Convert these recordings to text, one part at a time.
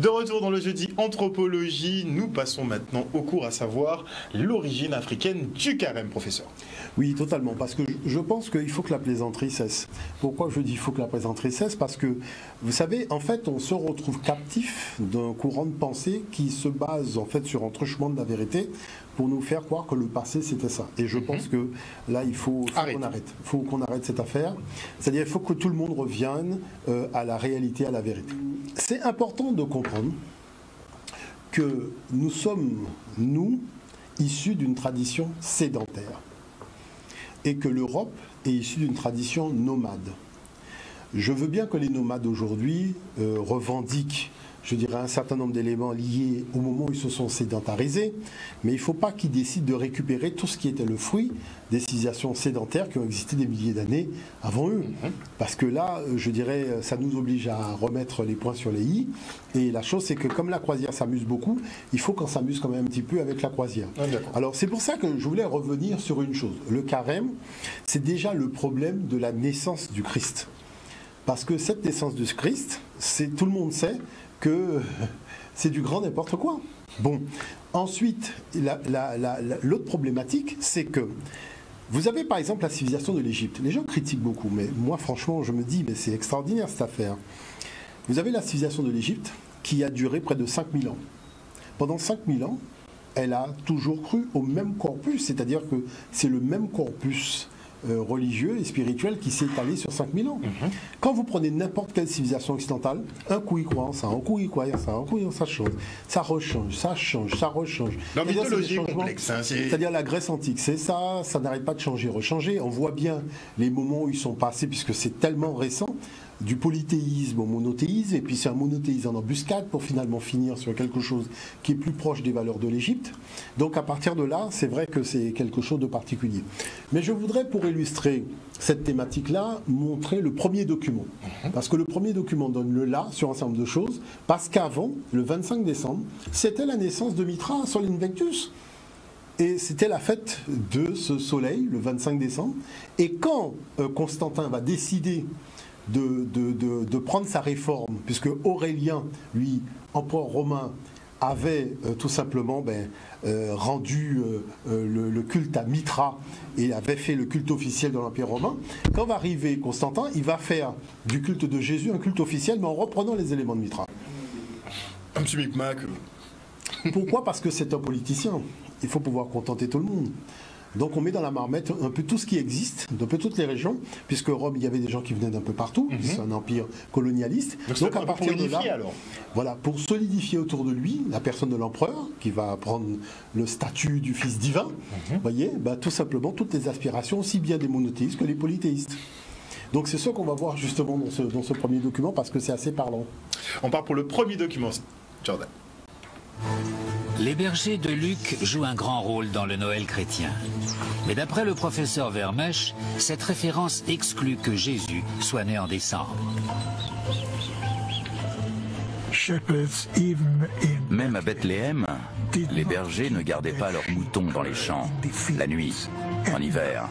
De retour dans le jeudi anthropologie, nous passons maintenant au cours à savoir l'origine africaine du carême, professeur. Oui, totalement, parce que je pense qu'il faut que la plaisanterie cesse. Pourquoi je dis qu'il faut que la plaisanterie cesse? Parce que, vous savez, en fait, on se retrouve captif d'un courant de pensée qui se base en fait sur un truchement de la vérité pour nous faire croire que le passé c'était ça. Et je pense que là, il faut qu'on arrête. Il faut qu'on arrête cette affaire. C'est-à-dire il faut que tout le monde revienne à la réalité, à la vérité. C'est important de comprendre que nous sommes, nous, issus d'une tradition sédentaire et que l'Europe est issue d'une tradition nomade. Je veux bien que les nomades aujourd'hui revendiquent, je dirais, un certain nombre d'éléments liés au moment où ils se sont sédentarisés, mais il ne faut pas qu'ils décident de récupérer tout ce qui était le fruit des civilisations sédentaires qui ont existé des milliers d'années avant eux. Parce que là, je dirais, ça nous oblige à remettre les points sur les i. Et la chose, c'est que comme la croisière s'amuse beaucoup, il faut qu'on s'amuse quand même un petit peu avec la croisière. Alors c'est pour ça que je voulais revenir sur une chose. Le carême, c'est déjà le problème de la naissance du Christ. Parce que cette naissance du Christ, tout le monde sait que c'est du grand n'importe quoi. Bon, ensuite, l'autre problématique, c'est que vous avez par exemple la civilisation de l'Égypte. Les gens critiquent beaucoup, mais moi franchement, je me dis, mais c'est extraordinaire cette affaire. Vous avez la civilisation de l'Égypte qui a duré près de 5000 ans. Pendant 5000 ans, elle a toujours cru au même corpus, c'est-à-dire que c'est le même corpus religieux et spirituel qui s'est étalé sur 5000 ans. Quand vous prenez n'importe quelle civilisation occidentale, un coup ils croient en ça, un coup ils croient en ça, un coup ça change, ça rechange, ça change, ça rechange. La mythologie est complexe. C'est-à-dire la Grèce antique, c'est ça, ça n'arrête pas de changer, rechanger. On voit bien les moments où ils sont passés, puisque c'est tellement récent, du polythéisme au monothéisme, et puis c'est un monothéisme en embuscade pour finalement finir sur quelque chose qui est plus proche des valeurs de l'Égypte. Donc à partir de là, c'est vrai que c'est quelque chose de particulier. Mais je voudrais, pour illustrer cette thématique-là, montrer le premier document. Parce que le premier document donne le là sur un certain nombre de choses, parce qu'avant, le 25 décembre, c'était la naissance de Mithra, Sol Invictus. Et c'était la fête de ce soleil, le 25 décembre. Et quand Constantin va décider de prendre sa réforme, puisque Aurélien, lui, empereur romain, avait tout simplement rendu le culte à Mithra et avait fait le culte officiel de l'Empire romain. Quand va arriver Constantin, il va faire du culte de Jésus un culte officiel, mais en reprenant les éléments de Mithra. Un petit micmac. Pourquoi? Parce que c'est un politicien. Il faut pouvoir contenter tout le monde. Donc on met dans la marmette un peu tout ce qui existe, d'un peu toutes les régions, puisque Rome, il y avait des gens qui venaient d'un peu partout, c'est un empire colonialiste. Donc à partir de là, voilà, pour solidifier autour de lui la personne de l'empereur, qui va prendre le statut du fils divin, voyez, tout simplement toutes les aspirations, aussi bien des monothéistes que des polythéistes. Donc c'est ce qu'on va voir justement dans ce premier document, parce que c'est assez parlant. On part pour le premier document, Jordan. Les bergers de Luc jouent un grand rôle dans le Noël chrétien. Mais d'après le professeur Vermèche, cette référence exclut que Jésus soit né en décembre. Même à Bethléem, les bergers ne gardaient pas leurs moutons dans les champs, la nuit, en hiver.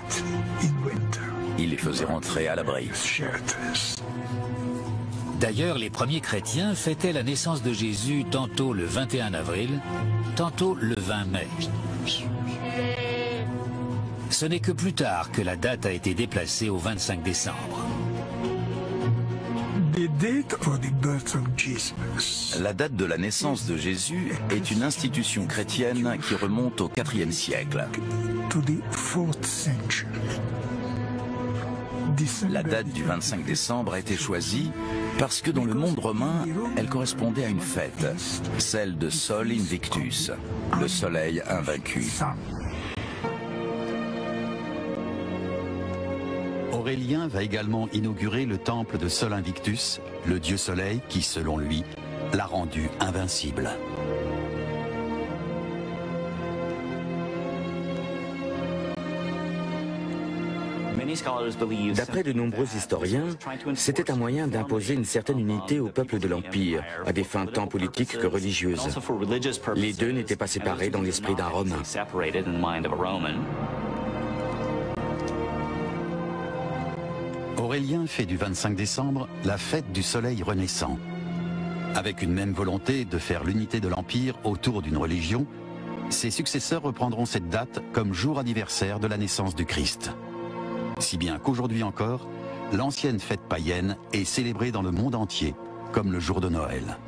Ils les faisaient rentrer à l'abri. D'ailleurs, les premiers chrétiens fêtaient la naissance de Jésus tantôt le 21 avril, tantôt le 20 mai. Ce n'est que plus tard que la date a été déplacée au 25 décembre. La date de la naissance de Jésus est une institution chrétienne qui remonte au IVe siècle. La date du 25 décembre a été choisie parce que dans le monde romain, elle correspondait à une fête, celle de Sol Invictus, le soleil invaincu. Aurélien va également inaugurer le temple de Sol Invictus, le dieu soleil qui, selon lui, l'a rendu invincible. D'après de nombreux historiens, c'était un moyen d'imposer une certaine unité au peuple de l'Empire, à des fins tant politiques que religieuses. Les deux n'étaient pas séparés dans l'esprit d'un Romain. Aurélien fait du 25 décembre la fête du soleil renaissant. Avec une même volonté de faire l'unité de l'Empire autour d'une religion, ses successeurs reprendront cette date comme jour anniversaire de la naissance du Christ. Si bien qu'aujourd'hui encore, l'ancienne fête païenne est célébrée dans le monde entier comme le jour de Noël.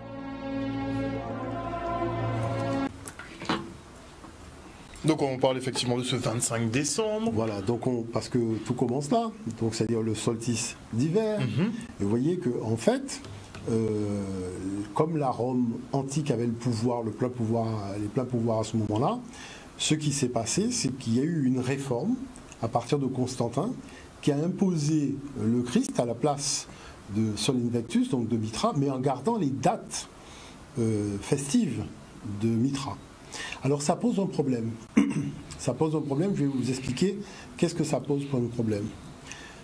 Donc on parle effectivement de ce 25 décembre. Voilà, donc parce que tout commence là, donc c'est-à-dire le solstice d'hiver. Et vous voyez que en fait, comme la Rome antique avait le pouvoir, les pleins pouvoirs à ce moment-là, ce qui s'est passé, c'est qu'il y a eu une réforme à partir de Constantin qui a imposé le Christ à la place de Sol Invictus, donc de Mithra, mais en gardant les dates festives de Mithra. Alors ça pose un problème. Ça pose un problème, je vais vous expliquer qu'est-ce que ça pose pour un problème.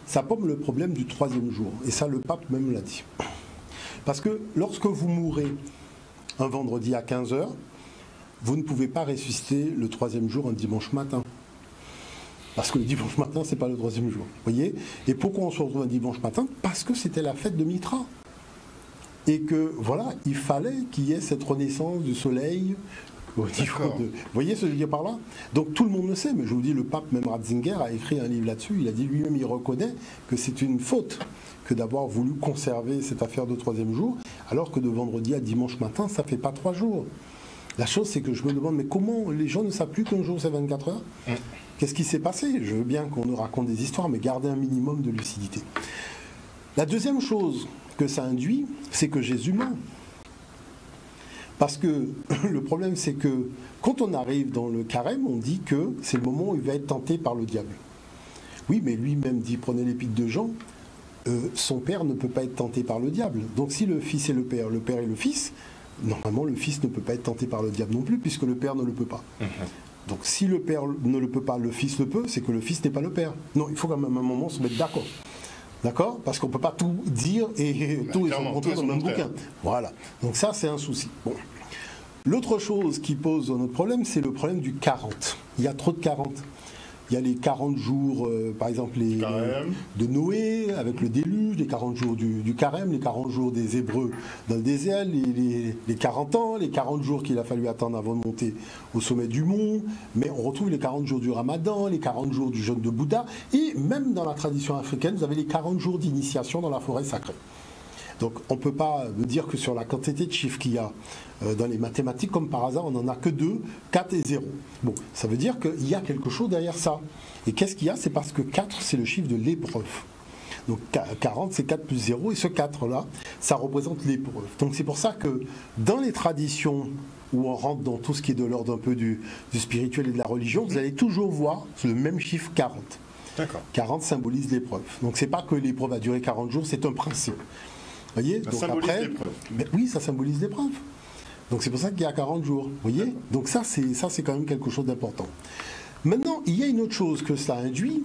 Ça pose le problème du 3e jour, et ça le pape même l'a dit. Parce que lorsque vous mourrez un vendredi à 15h, vous ne pouvez pas ressusciter le 3e jour un dimanche matin. Parce que le dimanche matin, c'est pas le 3e jour. Vous voyez? Et pourquoi on se retrouve un dimanche matin? Parce que c'était la fête de Mithra. Et que, voilà, il fallait qu'il y ait cette renaissance du soleil. Vous voyez ce que je veux dire par là? Donc tout le monde le sait, mais je vous dis, le pape, même Ratzinger, a écrit un livre là-dessus. Il a dit lui-même, il reconnaît que c'est une faute que d'avoir voulu conserver cette affaire de 3e jour, alors que de vendredi à dimanche matin, ça fait pas 3 jours. La chose, c'est que je me demande, mais comment les gens ne savent plus qu'un jour, c'est 24 heures? Qu'est-ce qui s'est passé? Je veux bien qu'on nous raconte des histoires, mais gardez un minimum de lucidité. La deuxième chose que ça induit, c'est que Jésus ment. Parce que le problème, c'est que quand on arrive dans le carême, on dit que c'est le moment où il va être tenté par le diable. Oui, mais lui-même dit, prenez l'épître de Jean, son père ne peut pas être tenté par le diable. Donc si le fils est le père est le fils, normalement le fils ne peut pas être tenté par le diable non plus, puisque le père ne le peut pas. Donc si le père ne le peut pas, le fils le peut, c'est que le fils n'est pas le père. Non, il faut quand même à un moment se mettre d'accord. D'accord? Parce qu'on ne peut pas tout dire et tout est rentré dans le même bouquin. Voilà. Donc ça, c'est un souci. Bon. L'autre chose qui pose notre problème, c'est le problème du 40. Il y a trop de 40. Il y a les 40 jours, par exemple, de Noé, avec le déluge, les 40 jours du carême, les 40 jours des Hébreux dans le désert, les 40 ans, les 40 jours qu'il a fallu attendre avant de monter au sommet du mont. Mais on retrouve les 40 jours du Ramadan, les 40 jours du jeûne de Bouddha. Et même dans la tradition africaine, vous avez les 40 jours d'initiation dans la forêt sacrée. Donc on ne peut pas me dire que sur la quantité de chiffres qu'il y a dans les mathématiques, comme par hasard, on n'en a que 2, 4 et 0. Bon, ça veut dire qu'il y a quelque chose derrière ça. Et qu'est-ce qu'il y a? C'est parce que 4, c'est le chiffre de l'épreuve. Donc 40, c'est 4 plus 0, et ce 4-là, ça représente l'épreuve. Donc c'est pour ça que dans les traditions où on rentre dans tout ce qui est de l'ordre un peu du spirituel et de la religion, vous allez toujours voir le même chiffre 40. D'accord. 40 symbolise l'épreuve. Donc c'est pas que l'épreuve va durer 40 jours, c'est un principe. Voyez, ça symbolise l'épreuve. Oui, ça symbolise l'épreuve. Donc c'est pour ça qu'il y a 40 jours. Voyez. Donc ça c'est quand même quelque chose d'important. Maintenant, il y a une autre chose que ça induit,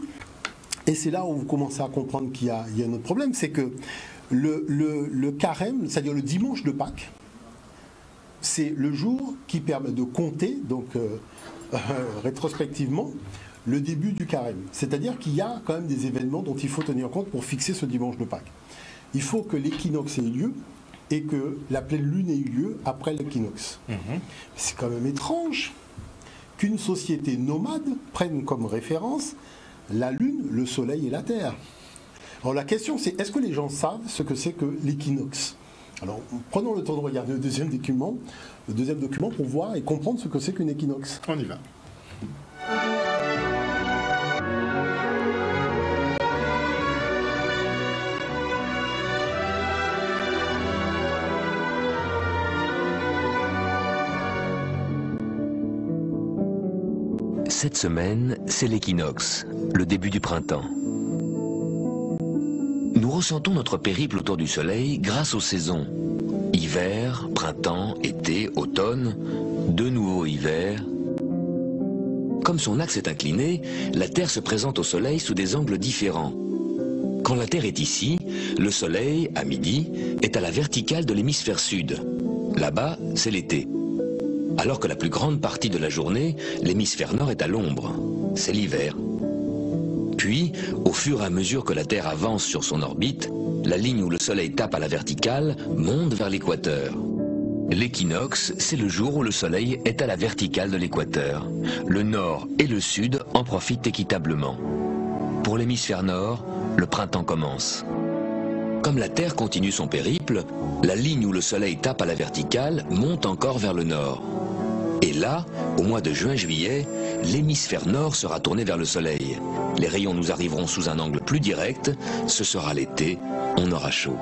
et c'est là où vous commencez à comprendre qu'il y a un autre problème, c'est que le carême, c'est-à-dire le dimanche de Pâques, c'est le jour qui permet de compter, donc rétrospectivement, le début du carême. C'est-à-dire qu'il y a quand même des événements dont il faut tenir compte pour fixer ce dimanche de Pâques. Il faut que l'équinoxe ait lieu et que la pleine lune ait eu lieu après l'équinoxe. C'est quand même étrange qu'une société nomade prenne comme référence la lune, le soleil et la terre. Alors la question c'est, est-ce que les gens savent ce que c'est que l'équinoxe? Alors prenons le temps de regarder le deuxième document pour voir et comprendre ce que c'est qu'une équinoxe. On y va. Cette semaine, c'est l'équinoxe, le début du printemps. Nous ressentons notre périple autour du soleil grâce aux saisons. Hiver, printemps, été, automne, de nouveau hiver. Comme son axe est incliné, la Terre se présente au soleil sous des angles différents. Quand la Terre est ici, le soleil, à midi, est à la verticale de l'hémisphère sud. Là-bas, c'est l'été. Alors que la plus grande partie de la journée, l'hémisphère nord est à l'ombre. C'est l'hiver. Puis, au fur et à mesure que la Terre avance sur son orbite, la ligne où le Soleil tape à la verticale monte vers l'équateur. L'équinoxe, c'est le jour où le Soleil est à la verticale de l'équateur. Le nord et le sud en profitent équitablement. Pour l'hémisphère nord, le printemps commence. Comme la Terre continue son périple, la ligne où le Soleil tape à la verticale monte encore vers le nord. Et là, au mois de juin-juillet, l'hémisphère nord sera tourné vers le Soleil. Les rayons nous arriveront sous un angle plus direct, ce sera l'été, on aura chaud.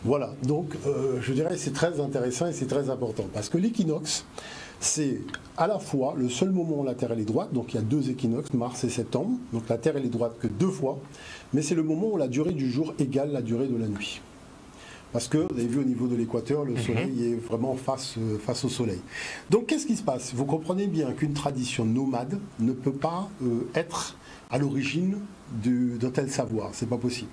Voilà, donc je dirais c'est très intéressant et c'est très important parce que l'équinoxe, c'est à la fois le seul moment où la Terre elle est droite, donc il y a deux équinoxes, mars et septembre, donc la Terre elle est droite que 2 fois, mais c'est le moment où la durée du jour égale la durée de la nuit. Parce que, vous avez vu au niveau de l'équateur, le soleil est vraiment face au soleil. Donc qu'est-ce qui se passe? Vous comprenez bien qu'une tradition nomade ne peut pas être à l'origine d'un tel savoir, c'est pas possible.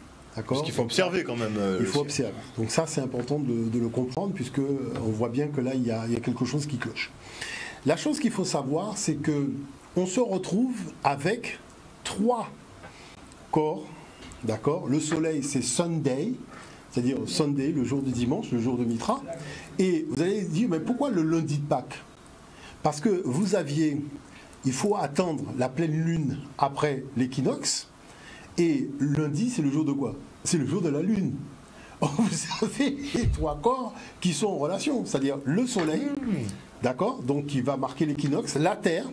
Parce qu'il faut observer quand même. Il faut observer. Donc ça, c'est important de le comprendre, puisque on voit bien que là, il y a quelque chose qui cloche. La chose qu'il faut savoir, c'est que on se retrouve avec 3 corps, d'accord? Le soleil, c'est Sunday, c'est-à-dire Sunday, le jour du dimanche, le jour de Mitra. Et vous allez dire, mais pourquoi le lundi de Pâques? Parce que il faut attendre la pleine lune après l'équinoxe. Et lundi, c'est le jour de quoi? C'est le jour de la lune. Vous avez les 3 corps qui sont en relation, c'est-à-dire le soleil, d'accord, donc qui va marquer l'équinoxe, la Terre,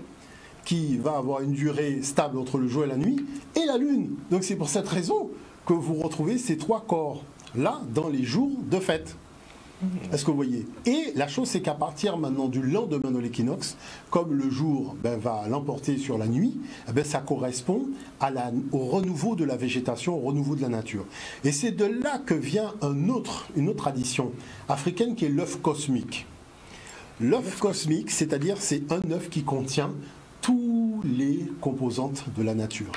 qui va avoir une durée stable entre le jour et la nuit, et la lune. Donc c'est pour cette raison que vous retrouvez ces 3 corps-là dans les jours de fête. Est-ce que vous voyez? Et la chose, c'est qu'à partir maintenant du lendemain de l'équinoxe, comme le jour va l'emporter sur la nuit, ça correspond au renouveau de la végétation, au renouveau de la nature. Et c'est de là que vient une autre tradition africaine qui est l'œuf cosmique. L'œuf cosmique, c'est-à-dire c'est un œuf qui contient toutes les composantes de la nature.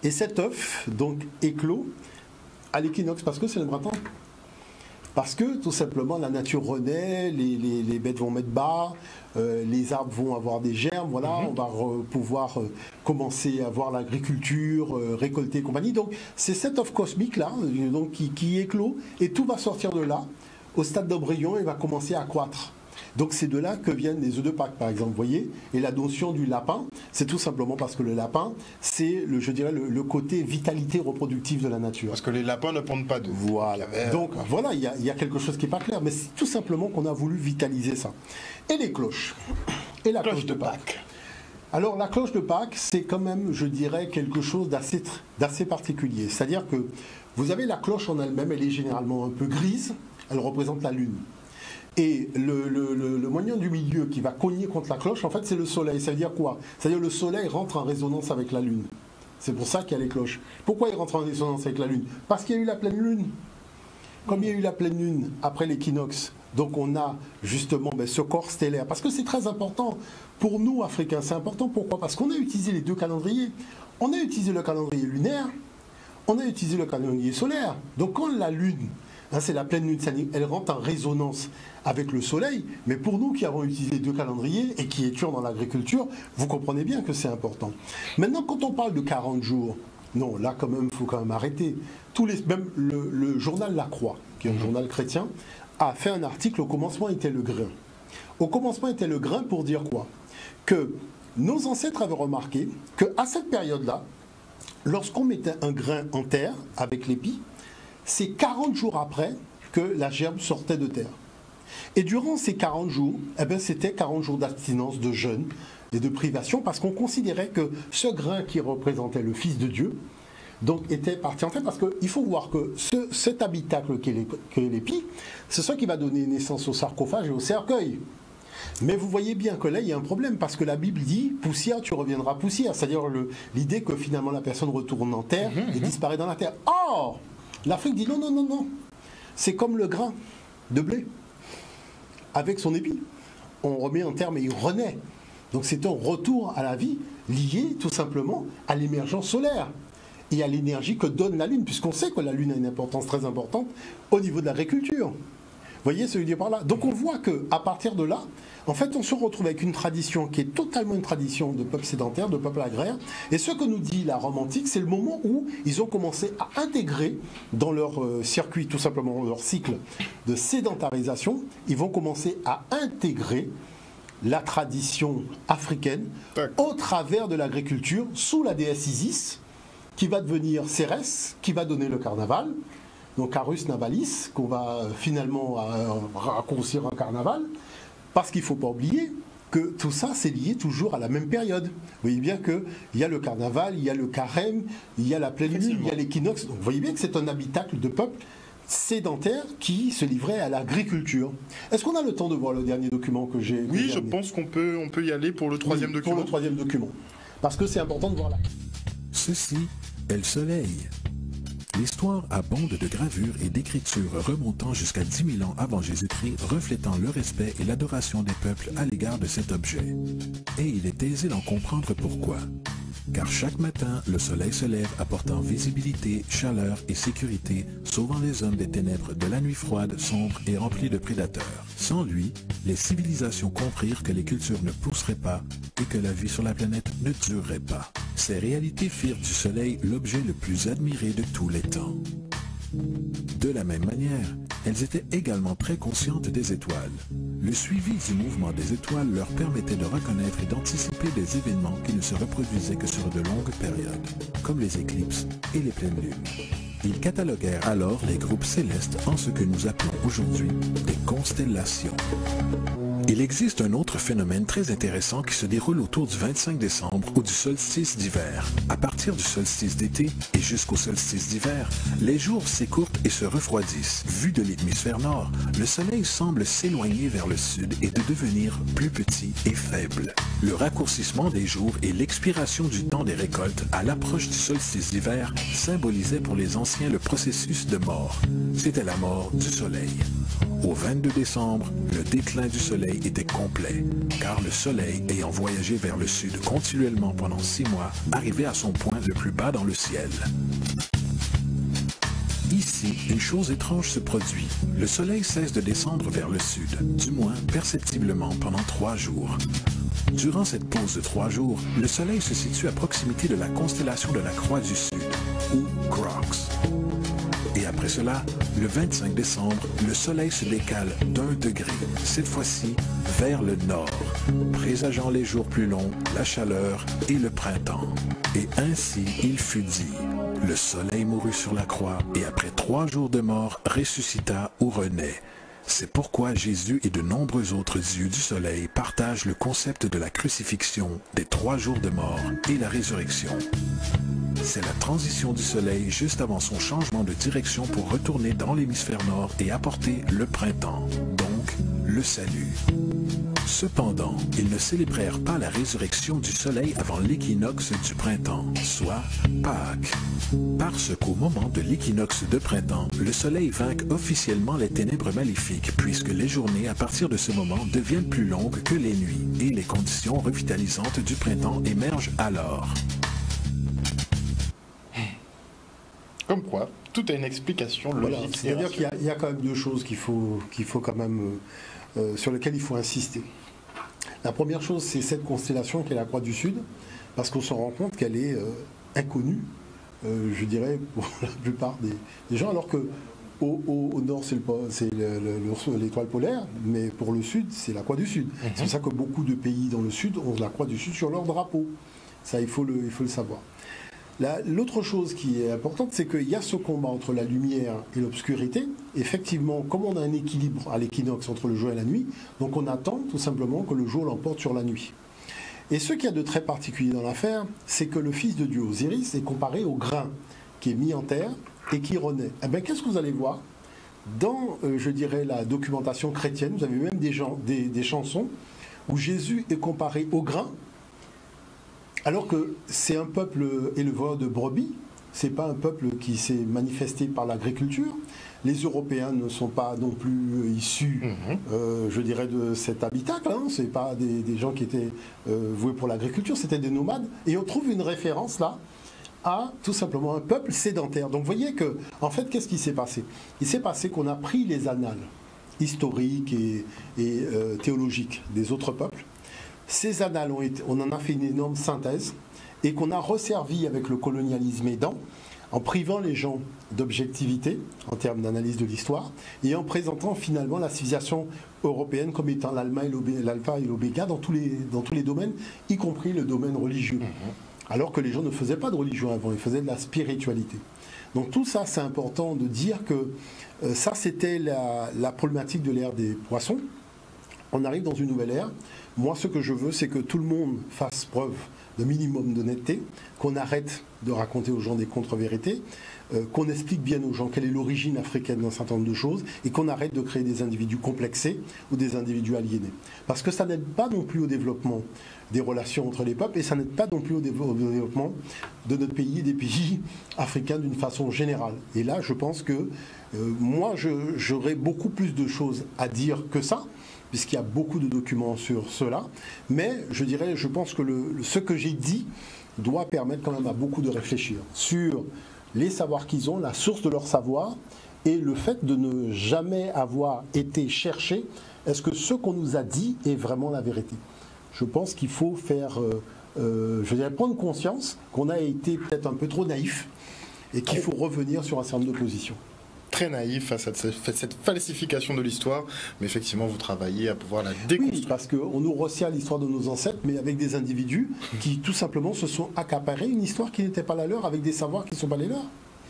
Et cet œuf, donc, éclot à l'équinoxe, parce que c'est le printemps. Parce que tout simplement la nature renaît, les bêtes vont mettre bas, les arbres vont avoir des germes, voilà, on va pouvoir commencer à voir l'agriculture, récolter et compagnie. Donc c'est cet œuf cosmique là donc, qui éclot et tout va sortir de là au stade d'embryon et va commencer à croître. Donc c'est de là que viennent les œufs de Pâques, par exemple, vous voyez. Et la notion du lapin, c'est tout simplement parce que le lapin, c'est, je dirais, le côté vitalité reproductive de la nature. Parce que les lapins ne pondent pas d'œufs. Voilà. Donc voilà, il y a quelque chose qui n'est pas clair, mais c'est tout simplement qu'on a voulu vitaliser ça. Et les cloches. Et la cloche de Pâques. Alors la cloche de Pâques, c'est quand même, je dirais, quelque chose d'assez particulier. C'est-à-dire que vous avez la cloche en elle-même, elle est généralement un peu grise, elle représente la lune. Et le moyen du milieu qui va cogner contre la cloche, en fait, c'est le soleil. Ça veut dire quoi? C'est-à-dire le soleil rentre en résonance avec la lune. C'est pour ça qu'il y a les cloches. Pourquoi il rentre en résonance avec la lune? Parce qu'il y a eu la pleine lune. Comme il y a eu la pleine lune après l'équinoxe, donc on a justement ce corps stellaire. Parce que c'est très important pour nous, Africains. C'est important pourquoi? Parce qu'on a utilisé les 2 calendriers. On a utilisé le calendrier lunaire, on a utilisé le calendrier solaire. Donc quand la lune... c'est la pleine lune, elle rentre en résonance avec le soleil, mais pour nous qui avons utilisé 2 calendriers et qui étions dans l'agriculture, vous comprenez bien que c'est important. Maintenant, quand on parle de 40 jours, non, là quand même, il faut quand même arrêter. Même le journal La Croix, qui est un journal chrétien, a fait un article, au commencement était le grain. Au commencement était le grain pour dire quoi? Que nos ancêtres avaient remarqué qu'à cette période-là, lorsqu'on mettait un grain en terre avec l'épi, c'est 40 jours après que la germe sortait de terre. Et durant ces 40 jours, c'était 40 jours d'abstinence, de jeûne et de privation, parce qu'on considérait que ce grain qui représentait le Fils de Dieu, donc était parti en fait, parce qu'il faut voir que cet habitacle qu'est l'épi, c'est ça qui va donner naissance au sarcophage et au cercueil. Mais vous voyez bien que là, il y a un problème, parce que la Bible dit « poussière, tu reviendras poussière », c'est-à-dire l'idée que finalement la personne retourne en terre et disparaît dans la terre. Or, l'Afrique dit non, non, non, non. C'est comme le grain de blé avec son épi. On remet en terre, mais il renaît. Donc c'est un retour à la vie lié tout simplement à l'émergence solaire et à l'énergie que donne la Lune, puisqu'on sait que la Lune a une importance très importante au niveau de l'agriculture. voyez ce que je veux dire par là? Donc on voit qu'à partir de là, en fait, on se retrouve avec une tradition qui est totalement une tradition de peuple sédentaire, de peuple agraire. Et ce que nous dit la Rome antique, c'est le moment où ils ont commencé à intégrer dans leur circuit, tout simplement leur cycle de sédentarisation, ils vont commencer à intégrer la tradition africaine au travers de l'agriculture sous la déesse Isis, qui va devenir Cérès, qui va donner le carnaval, donc Carus Navalis, qu'on va finalement raccourcir en carnaval, parce qu'il ne faut pas oublier que tout ça, c'est lié toujours à la même période. Vous voyez bien qu'il y a le carnaval, il y a le carême, il y a la pleine lune, il y a l'équinoxe. Donc vous voyez bien que c'est un habitacle de peuple sédentaire qui se livrait à l'agriculture. Est-ce qu'on a le temps de voir le dernier document que j'ai? Oui, je pense qu'on peut y aller pour le troisième document. Pour le troisième document. Parce que c'est important de voir là. Ceci est le soleil. L'histoire abonde de gravures et d'écritures remontant jusqu'à 10 000 ans avant Jésus-Christ, reflétant le respect et l'adoration des peuples à l'égard de cet objet. Et il est aisé d'en comprendre pourquoi. Car chaque matin, le soleil se lève apportant visibilité, chaleur et sécurité, sauvant les hommes des ténèbres de la nuit froide, sombre et remplie de prédateurs. Sans lui, les civilisations comprirent que les cultures ne pousseraient pas et que la vie sur la planète ne durerait pas. Ces réalités firent du soleil l'objet le plus admiré de tous les temps. De la même manière, elles étaient également très conscientes des étoiles. Le suivi du mouvement des étoiles leur permettait de reconnaître et d'anticiper des événements qui ne se reproduisaient que sur de longues périodes, comme les éclipses et les pleines lunes. Ils cataloguèrent alors les groupes célestes en ce que nous appelons aujourd'hui des constellations. Il existe un autre phénomène très intéressant qui se déroule autour du 25 décembre ou du solstice d'hiver. À partir du solstice d'été et jusqu'au solstice d'hiver, les jours s'écourtent et se refroidissent. Vu de l'hémisphère nord, le soleil semble s'éloigner vers le sud et de devenir plus petit et faible. Le raccourcissement des jours et l'expiration du temps des récoltes à l'approche du solstice d'hiver symbolisaient pour les anciens le processus de mort. C'était la mort du soleil. Au 22 décembre, le déclin du soleil était complet, car le soleil, ayant voyagé vers le sud continuellement pendant 6 mois, arrivait à son point le plus bas dans le ciel. Ici, une chose étrange se produit. Le soleil cesse de descendre vers le sud, du moins perceptiblement pendant 3 jours. Durant cette pause de 3 jours, le soleil se situe à proximité de la constellation de la Croix du Sud, ou Crux. Et après cela, le 25 décembre, le soleil se décale d'1 degré, cette fois-ci vers le nord, présageant les jours plus longs, la chaleur et le printemps. Et ainsi il fut dit, le soleil mourut sur la croix et après 3 jours de mort ressuscita ou renaît. C'est pourquoi Jésus et de nombreux autres dieux du soleil partagent le concept de la crucifixion, des 3 jours de mort et la résurrection. C'est la transition du soleil juste avant son changement de direction pour retourner dans l'hémisphère nord et apporter le printemps, donc le salut. Cependant, ils ne célébrèrent pas la résurrection du soleil avant l'équinoxe du printemps, soit Pâques. Parce qu'au moment de l'équinoxe de printemps, le soleil vainque officiellement les ténèbres maléfiques, puisque les journées à partir de ce moment deviennent plus longues que les nuits, et les conditions revitalisantes du printemps émergent alors. Comme quoi, tout a une explication logique. Voilà, c'est-à-dire qu'il y a quand même 2 choses qu'il faut quand même, sur lesquelles il faut insister. La première chose, c'est cette constellation qui est la Croix du Sud, parce qu'on se rend compte qu'elle est inconnue, je dirais, pour la plupart des gens, alors que au nord, c'est l'étoile polaire, mais pour le sud, c'est la Croix du Sud. C'est pour ça que beaucoup de pays dans le sud ont la Croix du Sud sur leur drapeau. Ça, il faut le savoir. L'autre chose qui est importante, c'est qu'il y a ce combat entre la lumière et l'obscurité. Effectivement, comme on a un équilibre à l'équinoxe entre le jour et la nuit, donc on attend tout simplement que le jour l'emporte sur la nuit. Et ce qu'il y a de très particulier dans l'affaire, c'est que le fils de Dieu, Osiris, est comparé au grain qui est mis en terre et qui renaît. Eh bien, qu'est-ce que vous allez voir dans, je dirais, la documentation chrétienne? Vous avez même des chansons où Jésus est comparé au grain, alors que c'est un peuple éleveur de brebis, c'est pas un peuple qui s'est manifesté par l'agriculture. Les Européens ne sont pas non plus issus, je dirais, de cet habitacle. Hein. C'est pas des gens qui étaient voués pour l'agriculture, c'était des nomades. Et on trouve une référence là à tout simplement un peuple sédentaire. Donc vous voyez que, en fait, qu'est-ce qui s'est passé? Il s'est passé qu'on a pris les annales historiques et théologiques des autres peuples. Ces annales, on en a fait une énorme synthèse et qu'on a resservi avec le colonialisme aidant, en privant les gens d'objectivité en termes d'analyse de l'histoire et en présentant finalement la civilisation européenne comme étant l'alpha et l'oméga dans tous les domaines, y compris le domaine religieux. Alors que les gens ne faisaient pas de religion avant, ils faisaient de la spiritualité. Donc tout ça, c'est important de dire que ça, c'était la problématique de l'ère des poissons. On arrive dans une nouvelle ère. Moi, ce que je veux, c'est que tout le monde fasse preuve de minimum d'honnêteté, qu'on arrête de raconter aux gens des contre-vérités, qu'on explique bien aux gens quelle est l'origine africaine d'un certain nombre de choses et qu'on arrête de créer des individus complexés ou des individus aliénés. Parce que ça n'aide pas non plus au développement des relations entre les peuples et ça n'aide pas non plus au développement de notre pays et des pays africains d'une façon générale. Et là, je pense que moi, j'aurais beaucoup plus de choses à dire que ça, puisqu'il y a beaucoup de documents sur cela. Mais je pense que ce que j'ai dit doit permettre quand même à beaucoup de réfléchir sur les savoirs qu'ils ont, la source de leur savoir, et le fait de ne jamais avoir été cherché, est-ce que ce qu'on nous a dit est vraiment la vérité? Je pense qu'il faut faire, prendre conscience qu'on a été peut-être un peu trop naïf et qu'il faut revenir sur un certain nombre de positions. Très naïf face à cette falsification de l'histoire, mais effectivement vous travaillez à pouvoir la déconstruire. Oui, parce qu'on nous resserre l'histoire de nos ancêtres, mais avec des individus qui tout simplement se sont accaparés une histoire qui n'était pas la leur, avec des savoirs qui ne sont pas les leurs.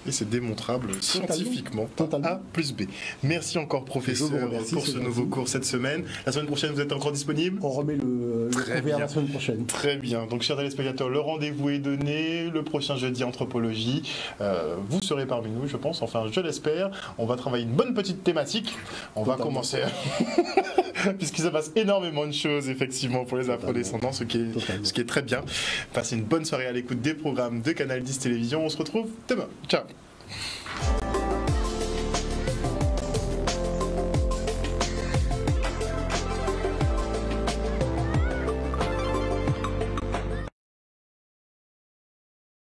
Et c'est démontrable scientifiquement, totalement. A plus B. Merci encore, professeur, pour ce nouveau cours cette semaine. La semaine prochaine, vous êtes encore disponible? On remet le couvert la semaine prochaine. Très bien. Donc, chers téléspectateurs, le rendez-vous est donné. Le prochain jeudi, anthropologie. Vous serez parmi nous, je pense. Enfin, je l'espère. On va travailler une bonne petite thématique. On va commencer puisqu'il se passe énormément de choses, effectivement, pour les afrodescendants, ce qui est très bien. Passez une bonne soirée à l'écoute des programmes de Canal 10 Télévision. On se retrouve demain. Ciao.